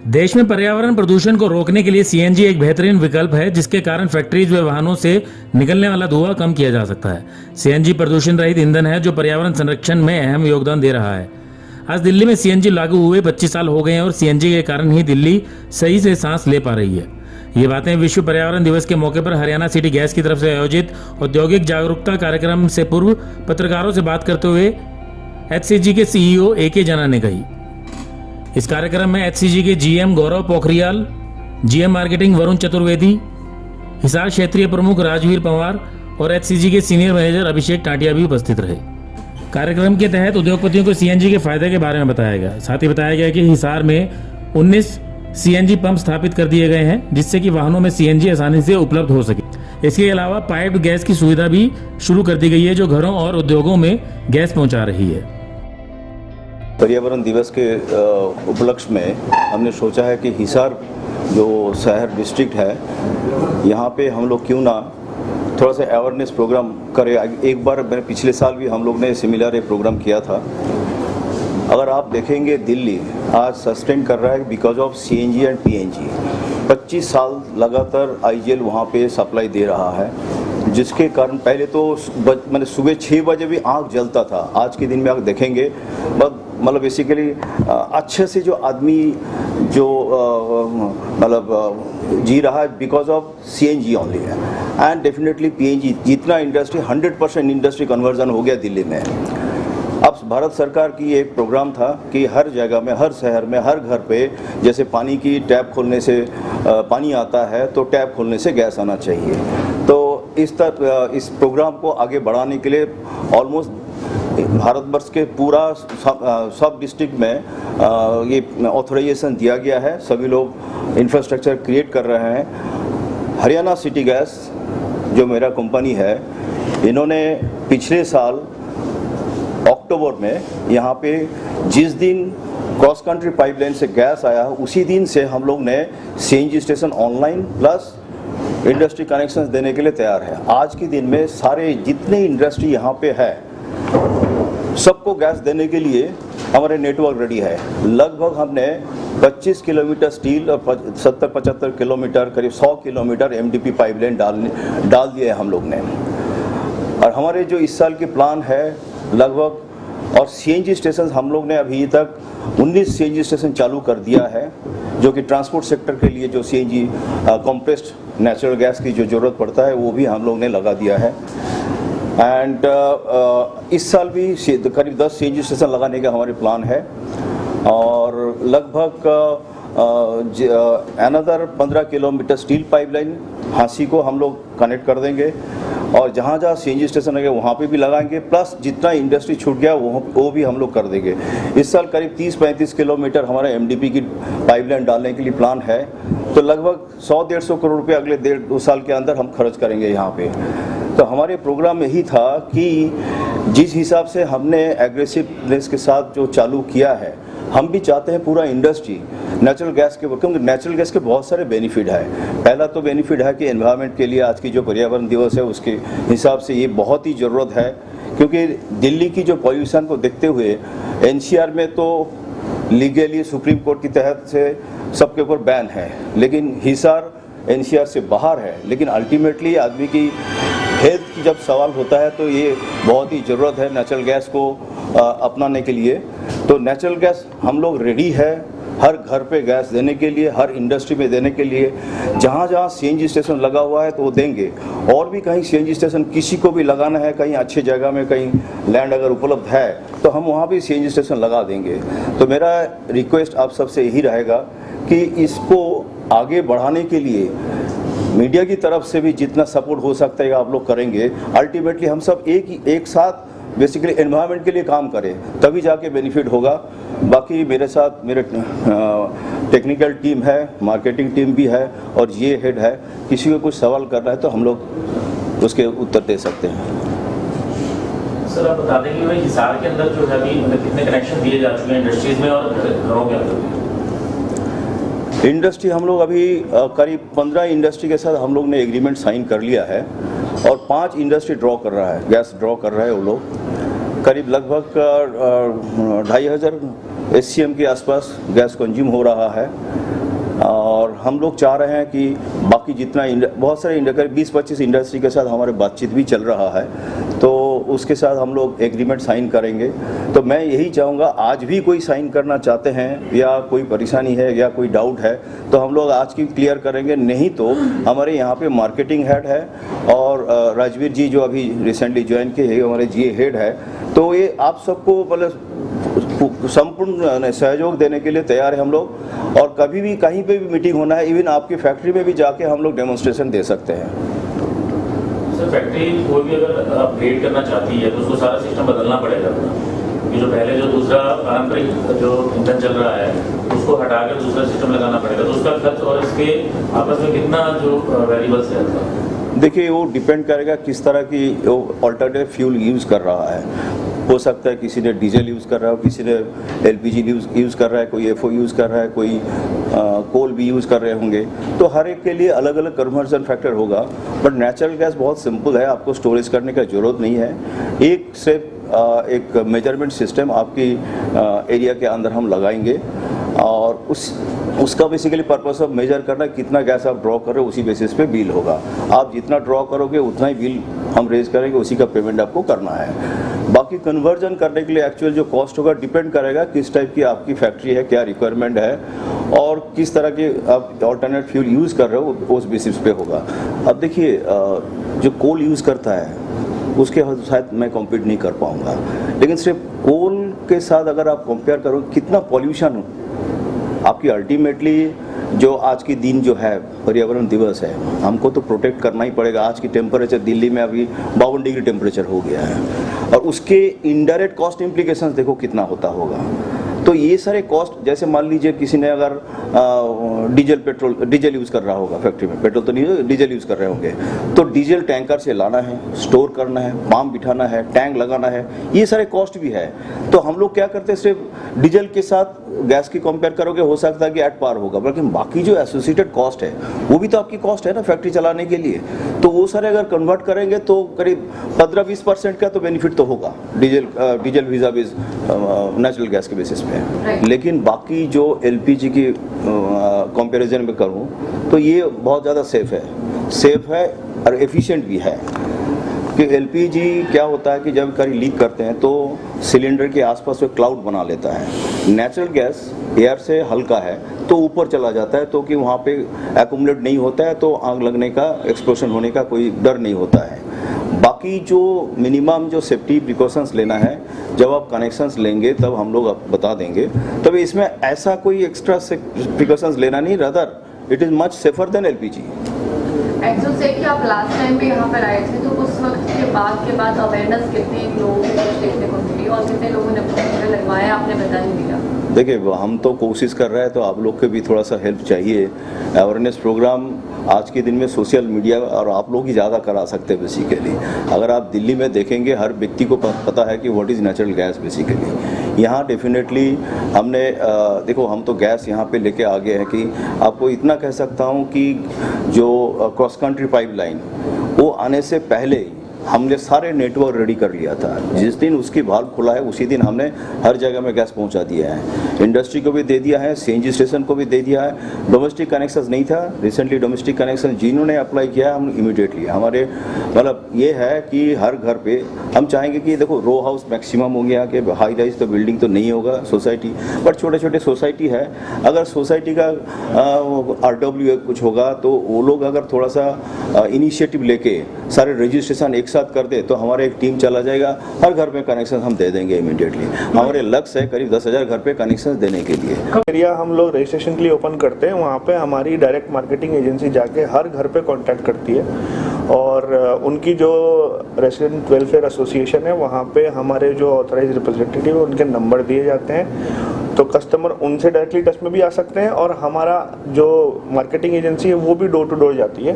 देश में पर्यावरण प्रदूषण को रोकने के लिए सीएनजी एक बेहतरीन विकल्प है, जिसके कारण फैक्ट्रीज व वाहनों से निकलने वाला धुआं कम किया जा सकता है। सीएनजी प्रदूषण रहित ईंधन है जो पर्यावरण संरक्षण में अहम योगदान दे रहा है। आज दिल्ली में सीएनजी लागू हुए 25 साल हो गए हैं और सीएनजी के कारण ही दिल्ली सही से सांस ले पा रही है। ये बातें विश्व पर्यावरण दिवस के मौके पर हरियाणा सिटी गैस की तरफ से आयोजित औद्योगिक जागरूकता कार्यक्रम से पूर्व पत्रकारों से बात करते हुए एचसीजी के सीईओ AK जना ने कही। इस कार्यक्रम में एचसीजी के जीएम गौरव पोखरियाल, जीएम मार्केटिंग वरुण चतुर्वेदी, हिसार क्षेत्रीय प्रमुख राजवीर पंवार और एचसीजी के सीनियर मैनेजर अभिषेक टाटिया भी उपस्थित रहे। कार्यक्रम के तहत उद्योगपतियों को सीएनजी के फायदे के बारे में बताया गया। साथ ही बताया गया कि हिसार में 19 सीएनजी पंप स्थापित कर दिए गए हैं, जिससे कि वाहनों में सीएनजी आसानी से उपलब्ध हो सके। इसके अलावा पाइप्ड गैस की सुविधा भी शुरू कर दी गई है, जो घरों और उद्योगों में गैस पहुंचा रही है। पर्यावरण दिवस के उपलक्ष्य में हमने सोचा है कि हिसार जो शहर डिस्ट्रिक्ट है, यहाँ पे हम लोग क्यों ना थोड़ा सा अवेयरनेस प्रोग्राम करें। एक बार मैंने पिछले साल भी हम लोग ने सिमिलर एक प्रोग्राम किया था। अगर आप देखेंगे दिल्ली आज सस्टेन कर रहा है because of CNG and PNG. 25 साल लगातार आईजीएल वहाँ पे सप्लाई दे रहा है, जिसके कारण पहले तो मैंने सुबह 6 बजे भी आँख जलता था। आज के दिन में आप देखेंगे मतलब बेसिकली अच्छे से जो आदमी जो मतलब जी रहा है बिकॉज ऑफ सीएनजी ओनली है। एंड डेफिनेटली पीएनजी जितना इंडस्ट्री 100% इंडस्ट्री कन्वर्जन हो गया दिल्ली में। अब भारत सरकार की एक प्रोग्राम था कि हर जगह में, हर शहर में, हर घर पे जैसे पानी की टैप खोलने से पानी आता है तो टैप खोलने से गैस आना चाहिए। तो इस प्रोग्राम को आगे बढ़ाने के लिए ऑलमोस्ट भारतवर्ष के पूरा सब डिस्ट्रिक्ट में ये ऑथराइजेशन दिया गया है। सभी लोग इंफ्रास्ट्रक्चर क्रिएट कर रहे हैं। हरियाणा सिटी गैस जो मेरा कंपनी है, इन्होंने पिछले साल अक्टूबर में यहाँ पे जिस दिन क्रॉस कंट्री पाइपलाइन से गैस आया, उसी दिन से हम लोग ने CNG station online plus industry connections देने के लिए तैयार है। आज के दिन में सारे जितने इंडस्ट्री यहाँ पे है सबको गैस देने के लिए हमारे नेटवर्क रेडी है। लगभग हमने 25 किलोमीटर स्टील और 70-75 किलोमीटर करीब 100 किलोमीटर एमडीपी पाइपलाइन डाल दिए हम लोग ने। और हमारे जो इस साल के प्लान है लगभग, और सीएनजी स्टेशन हम लोग ने अभी तक 19 सीएनजी स्टेशन चालू कर दिया है, जो कि ट्रांसपोर्ट सेक्टर के लिए जो सीएनजी कंप्रेस्ड नेचुरल गैस की जो ज़रूरत पड़ता है वो भी हम लोग ने लगा दिया है। एंड इस साल भी करीब 10 सीएनजी स्टेशन लगाने का हमारे प्लान है और लगभग another 15 kilometre steel pipeline Hansi को हम लोग कनेक्ट कर देंगे और जहाँ जहाँ सीएनजी स्टेशन लगे वहाँ पे भी लगाएंगे, प्लस जितना इंडस्ट्री छूट गया वो भी हम लोग कर देंगे। इस साल करीब 30-35 किलोमीटर हमारा एमडीपी की पाइपलाइन डालने के लिए प्लान है। तो लगभग 100-150 करोड़ रुपये अगले 1.5-2 साल के अंदर हम खर्च करेंगे यहाँ पे। तो हमारे प्रोग्राम में यही था कि जिस हिसाब से हमने एग्रेसिवनेस के साथ जो चालू किया है, हम भी चाहते हैं पूरा इंडस्ट्री नेचुरल गैस के, क्योंकि नेचुरल गैस के बहुत सारे बेनिफिट है। पहला तो बेनिफिट है कि एनवायरनमेंट के लिए आज की जो पर्यावरण दिवस है उसके हिसाब से ये बहुत ही ज़रूरत है, क्योंकि दिल्ली की जो पॉल्यूशन को देखते हुए एनसीआर में तो लीगली सुप्रीम कोर्ट के तहत से सबके ऊपर बैन है, लेकिन हिसार एनसीआर से बाहर है। लेकिन अल्टीमेटली आदमी की हेल्थ की जब सवाल होता है तो ये बहुत ही ज़रूरत है नेचुरल गैस को अपनाने के लिए। तो नेचुरल गैस हम लोग रेडी है हर घर पे गैस देने के लिए, हर इंडस्ट्री में देने के लिए। जहाँ जहाँ सीएनजी स्टेशन लगा हुआ है तो वो देंगे, और भी कहीं सीएनजी स्टेशन किसी को भी लगाना है कहीं अच्छी जगह में, कहीं लैंड अगर उपलब्ध है तो हम वहाँ भी सीएनजी स्टेशन लगा देंगे। तो मेरा रिक्वेस्ट आप सबसे यही रहेगा कि इसको आगे बढ़ाने के लिए मीडिया की तरफ से भी जितना सपोर्ट हो सकता है आप लोग करेंगे। अल्टीमेटली हम सब एक साथ बेसिकली एनवायरनमेंट के लिए काम करें, तभी जाके बेनिफिट होगा। बाकी मेरे साथ मेरे टेक्निकल टीम है, मार्केटिंग टीम भी है और ये हेड है। किसी को कुछ सवाल करना है तो हम लोग उसके उत्तर दे सकते हैं। सर आप बता दें कि भाई हिसार के अंदर जो है अभी मतलब कितने कनेक्शन दिए जा चुके हैं इंडस्ट्रीज में और घरों के अंदर? इंडस्ट्री हम लोग अभी करीब 15 इंडस्ट्री के साथ हम लोग ने एग्रीमेंट साइन कर लिया है और 5 इंडस्ट्री ड्रॉ कर रहा है, गैस ड्रॉ कर रहा है वो लोग। करीब लगभग 2500 SCM के आसपास गैस कंज्यूम हो रहा है और हम लोग चाह रहे हैं कि बाकी जितना बहुत सारे 20-25 इंडस्ट्री के साथ हमारे बातचीत भी चल रहा है, तो उसके साथ हम लोग एग्रीमेंट साइन करेंगे। तो मैं यही चाहूँगा, आज भी कोई साइन करना चाहते हैं या कोई परेशानी है या कोई डाउट है तो हम लोग आज की क्लियर करेंगे, नहीं तो हमारे यहाँ पे मार्केटिंग हेड है और राजवीर जी जो अभी रिसेंटली ज्वाइन किए हैं हमारे GA हेड है, तो ये आप सबको मतलब संपूर्ण सहयोग देने के लिए तैयार है हम लोग। और कभी भी कहीं पे भी मीटिंग होना है, इवन आपकी फैक्ट्री में भी जाके हम लोग डेमोन्स्ट्रेशन दे सकते हैं। सर फैक्ट्री कोई भी अगर अपग्रेड करना चाहती है तो उसको सारा सिस्टम बदलना पड़ेगा अपना, ये जो पहले जो दूसरा पारंपरिक जो ईंधन चल रहा है उसको हटाकर दूसरा सिस्टम लगाना पड़ेगा, तो उसका खर्च और इसके आपस में कितना जो वेरिएबल्स है? देखिए वो डिपेंड करेगा किस तरह की ऑल्टरनेटिव फ्यूल यूज़ कर रहा है। हो सकता है किसी ने डीजल यूज़ कर रहा है, किसी ने LPG यूज़ कर रहा है, कोई FO यूज़ कर रहा है, कोई कोल भी यूज़ कर रहे होंगे, तो हर एक के लिए अलग अलग कन्वर्जन फैक्टर होगा। बट नेचुरल गैस बहुत सिंपल है, आपको स्टोरेज करने का ज़रूरत नहीं है। एक सिर्फ एक मेजरमेंट सिस्टम आपकी एरिया के अंदर हम लगाएंगे और उसका बेसिकली पर्पस ऑफ मेजर करना कितना गैस आप ड्रॉ कर रहे हो, उसी बेसिस पे बिल होगा। आप जितना ड्रॉ करोगे उतना ही बिल हम रेज करेंगे, उसी का पेमेंट आपको करना है। बाकी कन्वर्जन करने के लिए एक्चुअल जो कॉस्ट होगा डिपेंड करेगा किस टाइप की आपकी फैक्ट्री है, क्या रिक्वायरमेंट है और किस तरह के आप ऑल्टरनेट फ्यूल यूज़ कर रहे हो, उस बेसिस पे होगा। अब देखिए जो कोल यूज़ करता है उसके साथ मैं कॉम्पीट नहीं कर पाऊँगा, लेकिन सिर्फ कोल के साथ अगर आप कंपेयर करो कितना पॉल्यूशन आपकी अल्टीमेटली जो आज की दिन जो है पर्यावरण दिवस है, हमको तो प्रोटेक्ट करना ही पड़ेगा। आज की टेम्परेचर दिल्ली में अभी 52 डिग्री टेम्परेचर हो गया है और उसके इनडायरेक्ट कॉस्ट इम्प्लीकेशंस देखो कितना होता होगा। तो ये सारे कॉस्ट, जैसे मान लीजिए किसी ने अगर डीजल यूज़ कर रहा होगा फैक्ट्री में, पेट्रोल तो नहीं, डीजल यूज़ कर रहे होंगे, तो डीजल टैंकर से लाना है, स्टोर करना है, पंप बिठाना है, टैंक लगाना है, ये सारे कॉस्ट भी है। तो हम लोग क्या करते हैं, सिर्फ डीजल के साथ गैस की कंपेयर करोगे हो सकता है कि एट पार होगा, बल्कि बाकी जो एसोसिएटेड कॉस्ट है वो भी तो आपकी कॉस्ट है ना फैक्ट्री चलाने के लिए। तो वो सारे अगर कन्वर्ट करेंगे तो करीब 15-20% का तो बेनिफिट तो होगा डीजल वीज़ा-वीज़ नेचुरल गैस के बेसिस पे। लेकिन बाकी जो LPG की कंपैरिजन में करूं तो ये बहुत ज़्यादा सेफ है और एफिशिएंट भी है। कि LPG क्या होता है कि जब कहीं लीक करते हैं तो सिलेंडर के आसपास में क्लाउड बना लेता है। नेचुरल गैस एयर से हल्का है तो ऊपर चला जाता है, तो कि वहाँ पे एक्यूमुलेट नहीं होता है, तो आग लगने का, एक्सप्लोजन होने का कोई डर नहीं होता है। बाकी जो मिनिमम जो सेफ्टी प्रिकॉशंस लेना है, जब आप कनेक्शंस लेंगे तब हम लोग बता देंगे। तब इसमें ऐसा कोई एक्स्ट्रा प्रिकॉशंस लेना नहीं, rather it is much safer than LPG। Actual से कि आप लास्ट टाइम पे यहाँ पर आए थे, तो उस वक्त के बाद अवेयरनेस कितने लोगों को देखने को मिली और कितने लोगों ने अपने लगवाया, आपने बता ही दिया। देखिए हम तो कोशिश कर रहे हैं, तो आप लोग के भी थोड़ा सा हेल्प चाहिए। अवेयरनेस प्रोग्राम आज के दिन में सोशल मीडिया और आप लोग ही ज़्यादा करा सकते हैं बेसिकली। अगर आप दिल्ली में देखेंगे हर व्यक्ति को पता है कि what is natural gas basically. यहाँ डेफिनेटली हमने देखो हम तो गैस यहाँ पे लेके आ गए हैं कि आपको इतना कह सकता हूँ कि जो क्रॉस कंट्री पाइपलाइन वो आने से पहले ही हमने सारे नेटवर्क रेडी कर लिया था। जिस दिन उसकी भाल्व खुला है उसी दिन हमने हर जगह में गैस पहुंचा दिया है। इंडस्ट्री को भी दे दिया है, CNG स्टेशन को भी दे दिया है। डोमेस्टिक कनेक्शन नहीं था, रिसेंटली डोमेस्टिक कनेक्शन जिन्होंने अप्लाई किया है हम इमीडिएटली हमारे मतलब ये है कि हर घर पे हम चाहेंगे कि देखो रो हाउस मैक्सिमम हो गया कि हाई राइज तो बिल्डिंग तो नहीं होगा सोसाइटी, बट छोटे छोटे सोसाइटी है। अगर सोसाइटी का RW कुछ होगा तो वो लोग अगर थोड़ा सा इनिशिएटिव लेके सारे रजिस्ट्रेशन एक साथ कर दे तो हमारा एक टीम चला जाएगा, हर घर पे कनेक्शन हम दे देंगे इमीडिएटली। हमारे लक्ष्य है करीब 10,000 घर पे कनेक्शन देने के लिए। एरिया हम लोग रजिस्ट्रेशन के लिए ओपन करते हैं, वहाँ पे हमारी डायरेक्ट मार्केटिंग एजेंसी जाके हर घर पे कांटेक्ट करती है और उनकी जो रेसिडेंट वेलफेयर एसोसिएशन है वहाँ पे हमारे जो ऑथराइज रिप्रेजेंटेटिव है उनके नंबर दिए जाते हैं, तो कस्टमर उनसे डायरेक्टली टच में भी आ सकते हैं और हमारा जो मार्केटिंग एजेंसी है वो भी डोर टू डोर जाती है।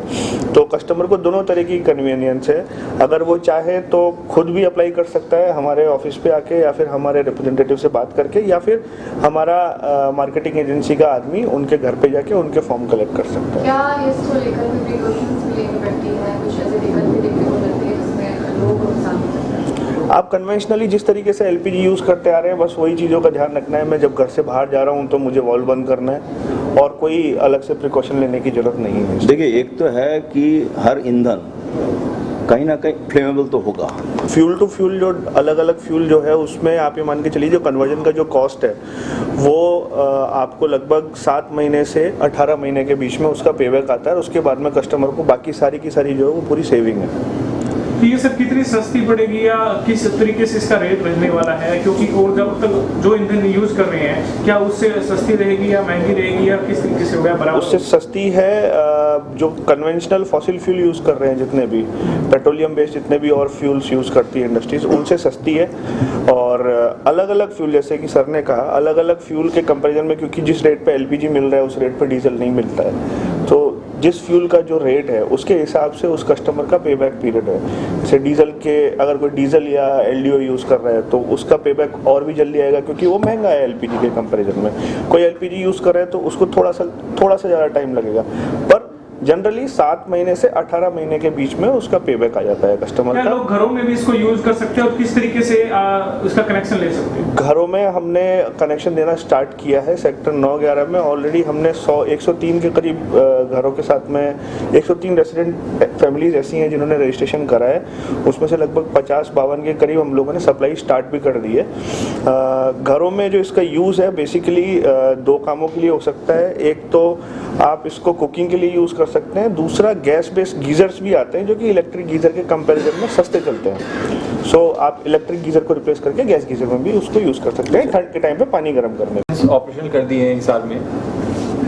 तो कस्टमर को दोनों तरह की कन्वीनियंस है, अगर वो चाहे तो खुद भी अप्लाई कर सकता है हमारे ऑफिस पे आके या फिर हमारे रिप्रेजेंटेटिव से बात करके, या फिर हमारा मार्केटिंग एजेंसी का आदमी उनके घर पे जाके उनके फॉर्म कलेक्ट कर सकता है। क्या इसको लेकर भी प्रिकॉशंस लेनी पड़ती है, कुछ ऐसे दिक्कत भी देखने को मिलती है जिसमें लोग नुकसान हो सकता है? आप कन्वेंशनली जिस तरीके से एलपीजी यूज़ करते आ रहे हैं बस वही चीज़ों का ध्यान रखना है। मैं जब घर से बाहर जा रहा हूँ तो मुझे वॉल्व बंद करना है और कोई अलग से प्रिकॉशन लेने की ज़रूरत नहीं है। देखिए, एक तो है कि हर ईंधन कहीं ना कहीं फ्लेमेबल तो होगा। फ्यूल टू फ्यूल जो अलग अलग फ्यूल जो है उसमें आप ये मान के चलिए जो कन्वर्जन का जो कॉस्ट है वो आपको लगभग 7 महीने से 18 महीने के बीच में उसका पेबैक आता है और उसके बाद में कस्टमर को बाकी सारी की सारी जो है वो पूरी सेविंग है। तो ये सब कितनी सस्ती पड़ेगी या किस तरीके से इसका रेट रहने वाला है, क्योंकि और जब तक जो ईंधन यूज़ कर रहे हैं क्या उससे सस्ती रहेगी या महंगी रहेगी या किस तरीके से होगा? बराबर उससे सस्ती है। जो कन्वेंशनल फॉसिल फ्यूल यूज़ कर रहे हैं जितने भी पेट्रोलियम बेस्ड जितने भी और फ्यूल्स यूज़ करती है इंडस्ट्रीज उनसे सस्ती है। और अलग अलग फ्यूल जैसे कि सर ने कहा अलग अलग फ्यूल के कंपैरिजन में, क्योंकि जिस रेट पे एलपीजी मिल रहा है उस रेट पे डीजल नहीं मिलता है, तो जिस फ्यूल का जो रेट है उसके हिसाब से उस कस्टमर का पेबैक पीरियड है। जैसे डीजल के अगर कोई डीजल या एलडीओ यूज़ कर रहा है तो उसका पेबैक और भी जल्दी आएगा क्योंकि वो महंगा है एलपीजी के कंपैरिजन में। कोई एलपीजी यूज़ कर रहा है तो उसको थोड़ा सा ज़्यादा टाइम लगेगा, पर जनरली 7 महीने से 18 महीने के बीच में उसका पेबैक आ जाता है कस्टमर का। लोग घरों में भी इसको यूज कर सकते हैं और किस तरीके से इसका कनेक्शन ले सकते हैं? घरों में हमने कनेक्शन देना स्टार्ट किया है। सेक्टर 9-11 में ऑलरेडी हमने 103 के करीब घरों के साथ में 103 रेसिडेंट फैमिलीज ऐसी हैं जिन्होंने रजिस्ट्रेशन करा है। उसमें से लगभग 50-52 के करीब हम लोगों ने सप्लाई स्टार्ट भी कर दी है। घरों में जो इसका यूज़ है बेसिकली 2 कामों के लिए हो सकता है। एक तो आप इसको कुकिंग के लिए यूज़ कर सकते हैं, दूसरा गैस बेस्ड गीजर्स भी आते हैं जो कि इलेक्ट्रिक गीजर के कंपैरिजन में सस्ते चलते हैं। सो आप इलेक्ट्रिक गीजर को रिप्लेस करके गैस गीजर में भी उसको यूज़ कर सकते हैं ठंड के टाइम पे पानी गर्म करने में। ऑपरेशनल कर दिए हैं इस साल में।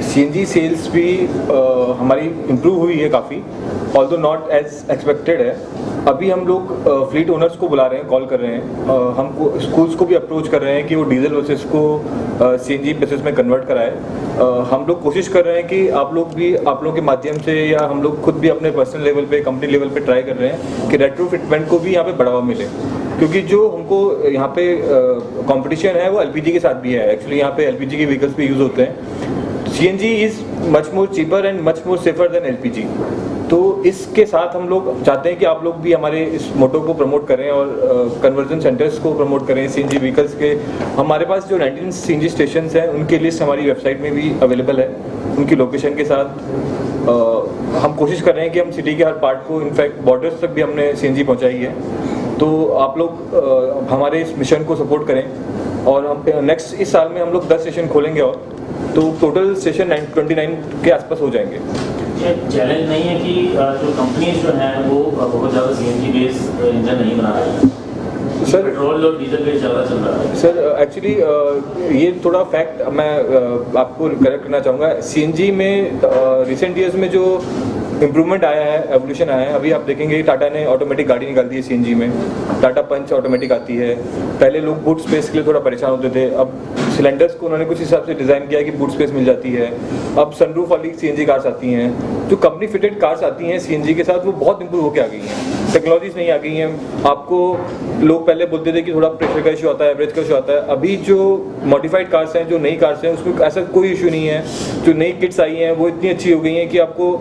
सीएनजी सेल्स भी हमारी इम्प्रूव हुई है काफ़ी, ऑल्दो नॉट एज एक्सपेक्टेड है। अभी हम लोग फ्लीट ओनर्स को बुला रहे हैं, कॉल कर रहे हैं, हमको स्कूल्स को भी अप्रोच कर रहे हैं कि वो डीजल बसेस को सीएनजी बसेस में कन्वर्ट कराए। हम लोग कोशिश कर रहे हैं कि आप लोगों के माध्यम से या हम लोग खुद भी अपने पर्सनल लेवल पे कंपनी लेवल पे ट्राई कर रहे हैं कि रेट्रोफिटमेंट को भी यहाँ पे बढ़ावा मिले, क्योंकि जो हमको यहाँ पे कंपटीशन है वो एलपीजी के साथ भी है। एक्चुअली यहाँ पे एलपीजी के व्हीकल्स भी यूज़ होते हैं। CNG is much more cheaper and much more safer than LPG. तो इसके साथ हम लोग चाहते हैं कि आप लोग भी हमारे इस मोटो को प्रमोट करें और कन्वर्जन सेंटर्स को प्रमोट करें सीएनजी व्हीकल्स के। हमारे पास जो 19 सीएनजी स्टेशंस हैं उनकी लिस्ट हमारी वेबसाइट में भी अवेलेबल है, उनकी लोकेशन के साथ। हम कोशिश कर रहे हैं कि हम सिटी के हर पार्ट को, इनफैक्ट बॉर्डर्स तक भी हमने सीएनजी पहुंचाई है। तो आप लोग हमारे इस मिशन को सपोर्ट करें और हम नेक्स्ट इस साल में हम लोग 10 स्टेशन खोलेंगे और तो टोटल स्टेशन 29 के आसपास हो जाएंगे। चैलेंज नहीं है कि जो कंपनीज जो हैं वो बहुत ज़्यादा सीएनजी बेस्ड इंजन नहीं बना रही हैं सर, पेट्रोल और डीजल बेस्ड ज़्यादा चल रहा है सर। एक्चुअली ये थोड़ा फैक्ट मैं आपको करेक्ट करना चाहूँगा। सीएनजी में रिसेंट ईयर्स में जो इम्प्रूवमेंट आया है, एवोल्यूशन आया है। अभी आप देखेंगे टाटा ने ऑटोमेटिक गाड़ी निकाल दी है सीएनजी में, टाटा पंच ऑटोमेटिक आती है। पहले लोग बूट स्पेस के लिए थोड़ा परेशान होते थे, अब सिलेंडर्स को उन्होंने कुछ हिसाब से डिज़ाइन किया कि बूट स्पेस मिल जाती है। अब सनरूफ वाली सीएनजी कार्स आती हैं, जो कंपनी फिटेड कार्स आती हैं सीएनजी के साथ, वो बहुत इंप्रूव होकर आ गई हैं। टेक्नोलॉजीज नहीं आ गई हैं। आपको लोग पहले बोलते थे कि थोड़ा प्रेशर का इशू आता है, एवरेज का इशू आता है। अभी जो मॉडिफाइड कार्स हैं, जो नई कार्स हैं, उसमें ऐसा कोई इशू नहीं है। जो नई किट्स आई हैं वो इतनी अच्छी हो गई हैं कि आपको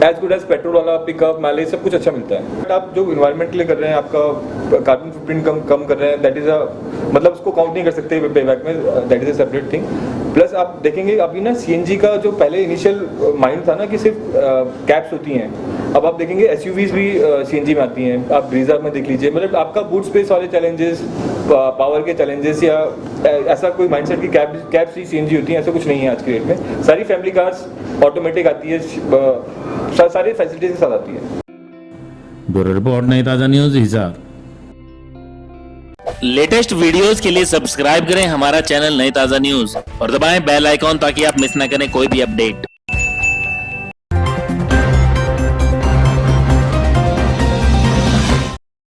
एज गुड एज पेट्रोल वाला पिकअप, माइलेज सब कुछ अच्छा मिलता है। बट आप जो इन्वायरमेंट के लिए कर रहे हैं, आपका कार्बन फुटप्रिंट कम कर रहे हैं, दैट इज अ मतलब उसको काउंट नहीं कर सकते पेबैक में, that is a separate thing. Plus आप देखेंगे अभी ना सीएनजी का जो पहले इनिशियल माइंड था ना कि सिर्फ कैप्स होती हैं, अब आप देखेंगे एसयूवीज भी सीएनजी में आती हैं। आप ब्रीजा में देख लीजिए, मतलब आपका बूट स्पेस वाले चैलेंजेस, पावर के चैलेंजेस या ऐसा कोई माइंडसेट की कैप्स ही सीएनजी होती हैं, ऐसा कुछ नहीं है आज के डेट में। सारी फैमिली कार्स ऑटोमेटिक आती है, सारी फैसिलिटीज के साथ आती है। ब्यूरो रिपोर्ट नई ताज़ा न्यूज़ हिसार। लेटेस्ट वीडियोस के लिए सब्सक्राइब करें हमारा चैनल नई ताज़ा न्यूज़ और दबाएं बेल आइकॉन ताकि आप मिस ना करें कोई भी अपडेट।